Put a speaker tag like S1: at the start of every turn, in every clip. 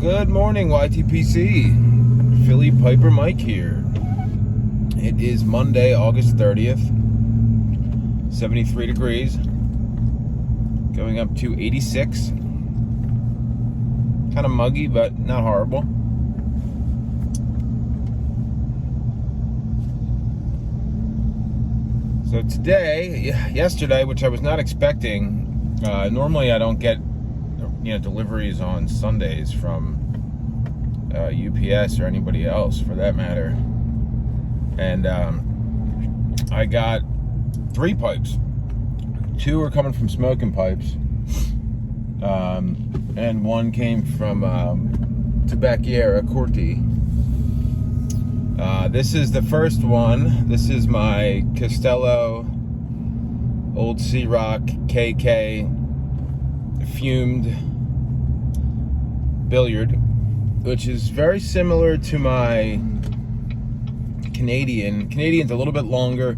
S1: Good morning, YTPC. Philly Piper Mike here. It is Monday, August 30th. 73 degrees. Going up to 86. Kind of muggy, but not horrible. So yesterday, which I was not expecting, normally I don't get deliveries on Sundays from UPS or anybody else for that matter. And I got 3 pipes. 2 are coming from smoking pipes. And 1 came from Tabacchiera Corti. This is the first one. This is my Castello Old Sea Rock KK fumed billiard, which is very similar to my Canadian. Canadian's a little bit longer,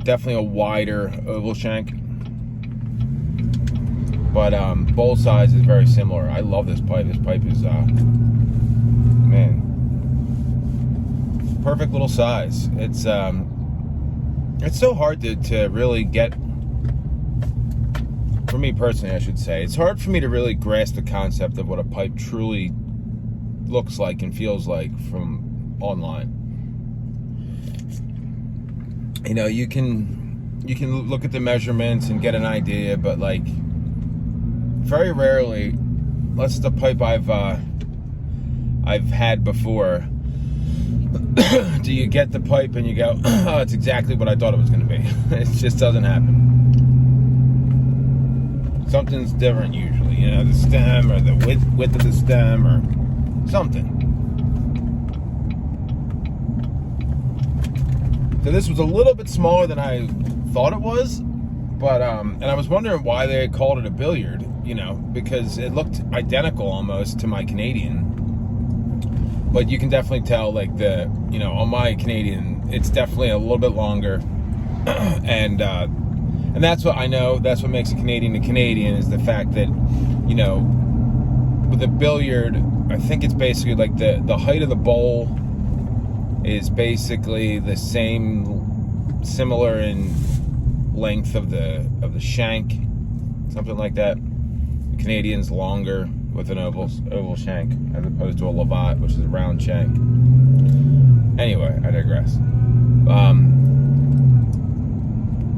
S1: definitely a wider oval shank, but bowl size is very similar. I love this pipe. This pipe is perfect little size. It's so hard to really get, for me personally I should say, it's hard for me to really grasp the concept of what a pipe truly looks like and feels like from online. You can look at the measurements and get an idea, but like very rarely, unless it's a pipe I've had before, do you get the pipe and you go, oh, it's exactly what I thought it was going to be. It just doesn't happen. Something's different usually, the stem or the width of the stem or something. So this was a little bit smaller than I thought it was, but and I was wondering why they called it a billiard, because it looked identical almost to my Canadian. But you can definitely tell, like on my Canadian, it's definitely a little bit longer, and that's what I know. That's what makes a Canadian is the fact that, with a billiard, I think it's basically like the height of the bowl is basically the similar in length of the shank, something like that. The Canadian's longer with an oval shank as opposed to a Lavat, which is a round shank. Anyway, I digress.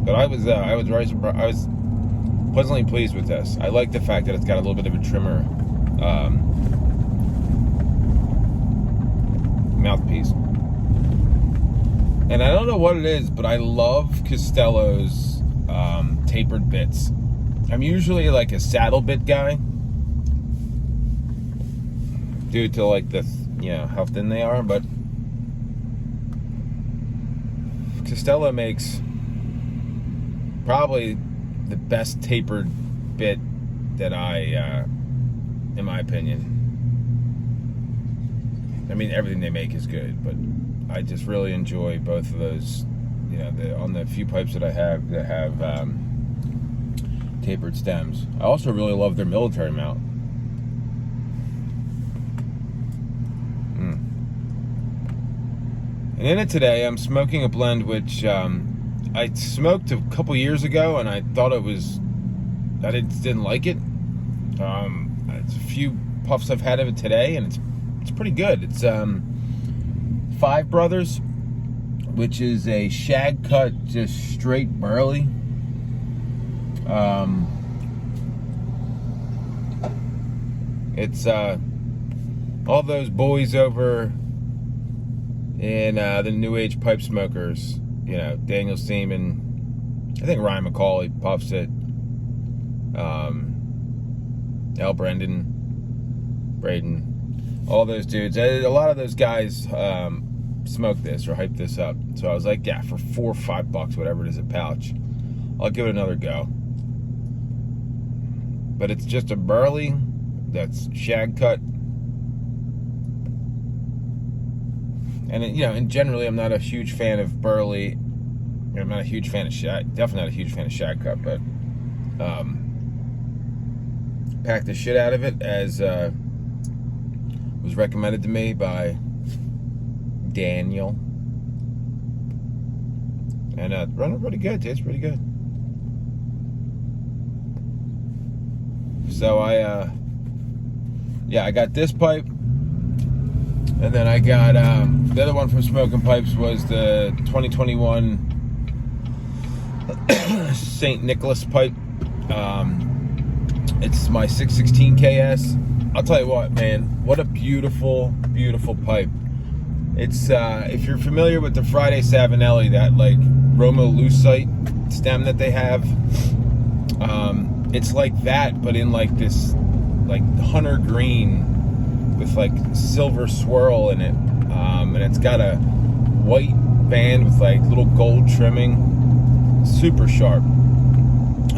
S1: But I was very surprised. I was pleasantly pleased with this. I like the fact that it's got a little bit of a trimmer mouthpiece. And I don't know what it is, but I love Castello's tapered bits. I'm usually like a saddle bit guy, due to like how thin they are, but Castello makes probably the best tapered bit that in my opinion. I mean, everything they make is good, but I just really enjoy both of those. On the few pipes that I have that have tapered stems. I also really love their military mount. And in it today, I'm smoking a blend which I smoked a couple years ago, and I thought I didn't like it. It's a few puffs I've had of it today, and it's pretty good. It's Five Brothers, which is a shag cut, just straight burley. It's all those boys over in the New Age pipe smokers, Daniel Seaman, I think Ryan McCauley puffs it, Al Braden, all those dudes. A lot of those guys smoke this or hype this up. So I was like, yeah, for $4 or $5, whatever it is a pouch, I'll give it another go. But it's just a burley that's shag cut. And and generally, I'm not a huge fan of burley. I'm not a huge fan of shag. Definitely not a huge fan of shag cut, but pack the shit out of it as was recommended to me by Daniel. And running pretty good, tastes pretty good. So I got this pipe. And then I got the other one from Smoking Pipes was the 2021 St. Nicholas pipe. It's my 616 KS. I'll tell you what, man, what a beautiful, beautiful pipe. It's if you're familiar with the Friday Savinelli, that like Romo Lucite stem that they have, it's like that, but in like this like hunter green with like silver swirl in it, and it's got a white band with like little gold trimming, super sharp.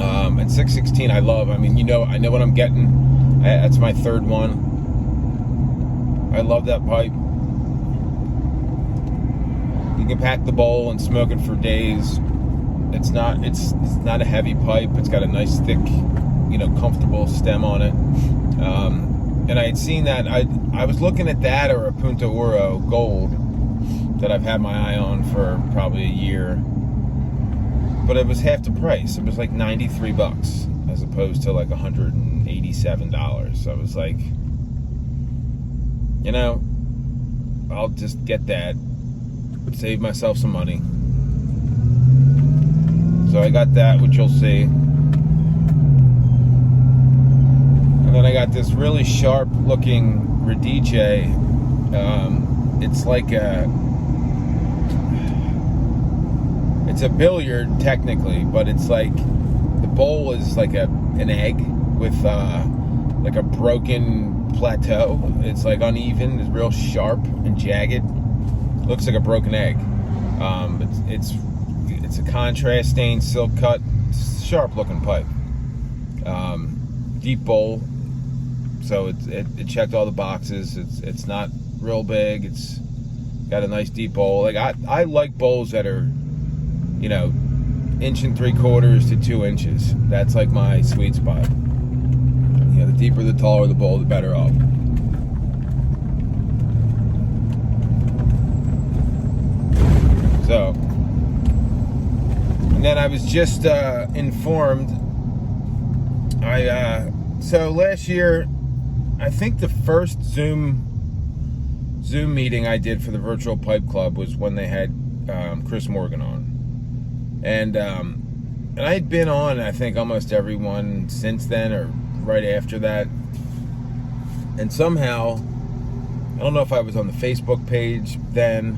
S1: And 616 I love. I mean, I know what I'm getting. That's my third one. I love that pipe. You can pack the bowl and smoke it for days. It's not a heavy pipe. It's got a nice thick, comfortable stem on it. And I had seen that. I was looking at that or a Punta Oro Gold that I've had my eye on for probably a year. But it was half the price. It was like $93 as opposed to like $187. So I was like, I'll just get that. Save myself some money. So I got that, which you'll see. And then I got this really sharp looking Radice. It's like it's a billiard technically, but it's like the bowl is like an egg with like a broken plateau. It's like uneven, it's real sharp and jagged. Looks like a broken egg. It's a contrast stained silk cut, sharp looking pipe. Deep bowl, so it checked all the boxes. It's not real big. It's got a nice deep bowl. Like I like bowls that are, 1 3/4 to 2 inches. That's like my sweet spot. The deeper, the taller the bowl, the better off. So, and then I was just informed. So last year, I think the first Zoom meeting I did for the Virtual Pipe Club was when they had Chris Morgan on, and I had been on I think almost every one since then or right after that, and somehow I don't know if I was on the Facebook page then.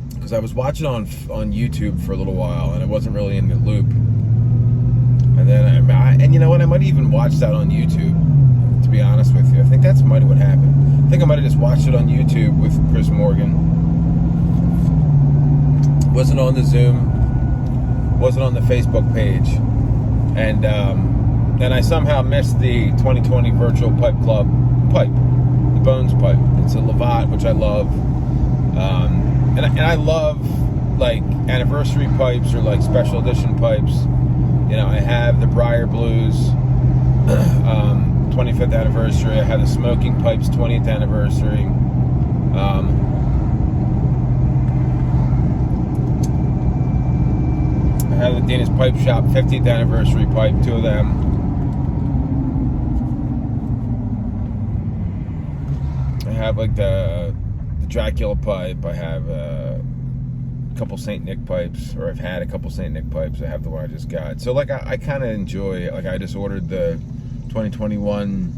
S1: Because I was watching on YouTube for a little while, and I wasn't really in the loop. And then, and you know what? I might even watch that on YouTube, to be honest with you. I think that's might have what happened. I think I might have just watched it on YouTube with Chris Morgan. Wasn't on the Zoom, wasn't on the Facebook page. And then I somehow missed the 2020 Virtual Pipe Club pipe, the Bones pipe. It's a Lavat, which I love. And I love like anniversary pipes or like special edition pipes. I have the Briar Blues 25th anniversary. I had the Smoking Pipes 20th anniversary. I have the Dana's Pipe Shop 50th anniversary pipe, 2 of them. I have like the Dracula pipe. I have a couple St. Nick pipes, or I've had a couple St. Nick pipes. I have the one I just got. So like I kind of enjoy, like I just ordered the 2021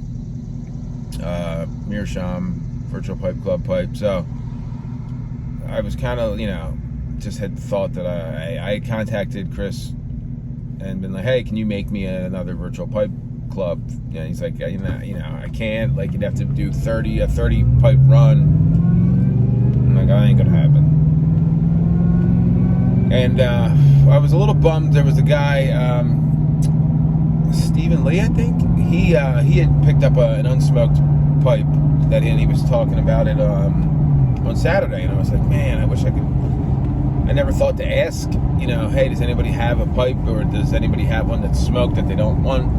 S1: Meerschaum Virtual Pipe Club pipe. So I was kind of, just had thought that I contacted Chris and been like, hey, can you make me another Virtual Pipe Club? He's like, I can't. Like you'd have to do a 30 pipe run. Like, that ain't gonna happen. And I was a little bummed. There was a guy, Stephen Lee, I think. He had picked up an unsmoked pipe that he was talking about it on Saturday, and I was like, man, I wish I could. I never thought to ask, hey, does anybody have a pipe, or does anybody have one that's smoked that they don't want?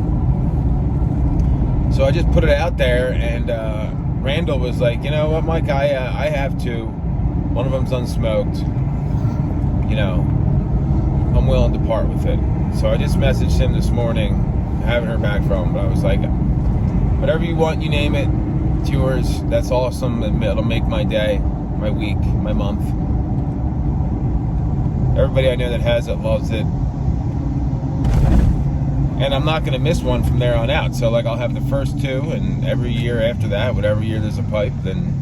S1: So I just put it out there, and Randall was like, you know what, Mike, I have two. One of them's unsmoked. You know, I'm willing to part with it. So I just messaged him this morning. I haven't heard back from him, but I was like, whatever you want, you name it. It's yours. That's awesome. It'll make my day, my week, my month. Everybody I know that has it loves it. And I'm not going to miss one from there on out. So, like, I'll have the first two, and every year after that, whatever year there's a pipe, then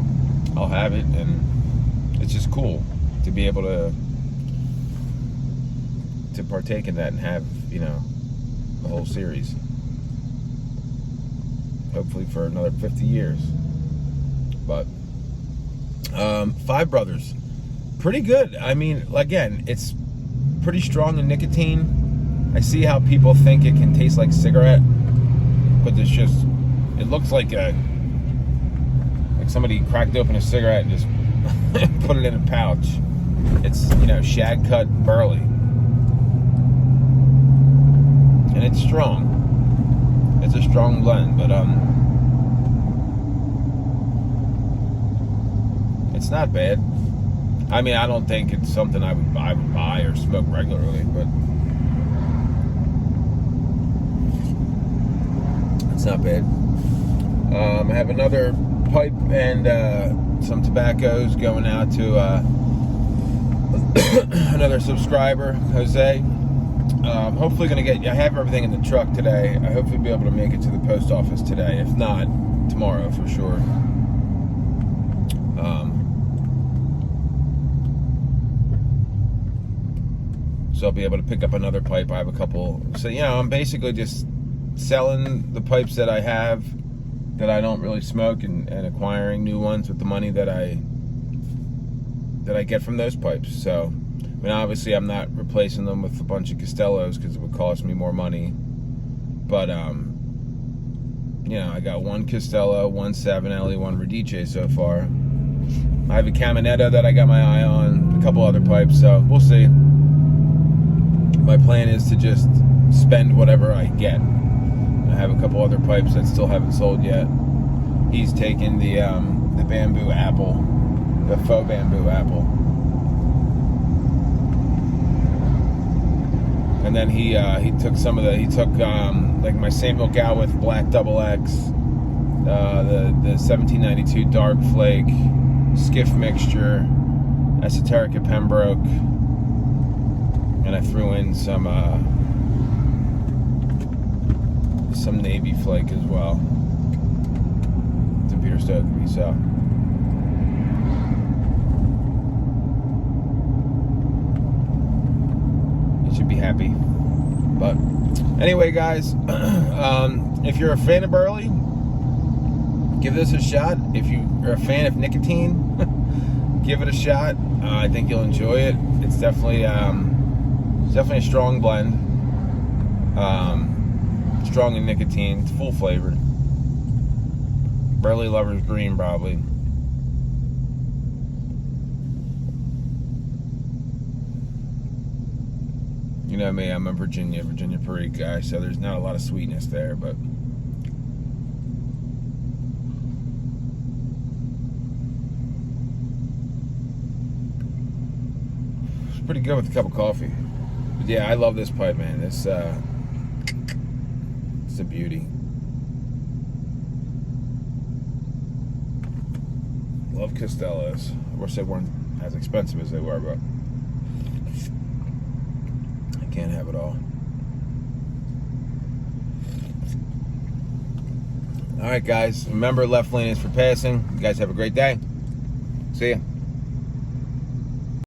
S1: I'll have it. And it's just cool to be able to partake in that and have, you know, the whole series. Hopefully for another 50 years. But Five Brothers, pretty good. I mean, again, it's pretty strong in nicotine. I see how people think it can taste like cigarette, but it's just, it looks like somebody cracked open a cigarette and just put it in a pouch. It's, you know, shag cut burley. And it's strong. It's a strong blend, but it's not bad. I mean, I don't think it's something I would buy or smoke regularly, but it's not bad. I have another pipe and some tobaccos going out to another subscriber, Jose. Hopefully going to I have everything in the truck today. I hopefully be able to make it to the post office today. If not, tomorrow for sure. So I'll be able to pick up another pipe. I have a couple. So, you know, I'm basically just selling the pipes that I have that I don't really smoke and acquiring new ones with the money that I get from those pipes. So, I mean, obviously I'm not replacing them with a bunch of Castellos because it would cost me more money. But, you know, I got one Castello, one Savinelli, one Radice so far. I have a Caminetto that I got my eye on, a couple other pipes, so we'll see. My plan is to just spend whatever I get. I have a couple other pipes that still haven't sold yet. He's taken the bamboo apple, the faux bamboo apple. And then he took some of like my Samuel Gowith Black Double X, the 1792 Dark Flake, Skiff Mixture, Esoterica Pembroke, and I threw in some Navy Flake as well to Peter Stokely. So you should be happy. But anyway, guys, if you're a fan of burley, give this a shot. If you're a fan of nicotine, give it a shot. I think you'll enjoy it. It's definitely a strong blend. Strong in nicotine. It's full flavored. Burley Lover's Green, probably. You know me, I'm a Virginia Perique guy, so there's not a lot of sweetness there, but it's pretty good with a cup of coffee. But yeah, I love this pipe, man. It's a beauty. Love Castellos. I wish they weren't as expensive as they were, but I can't have it all. All right, guys. Remember, left lane is for passing. You guys have a great day. See ya.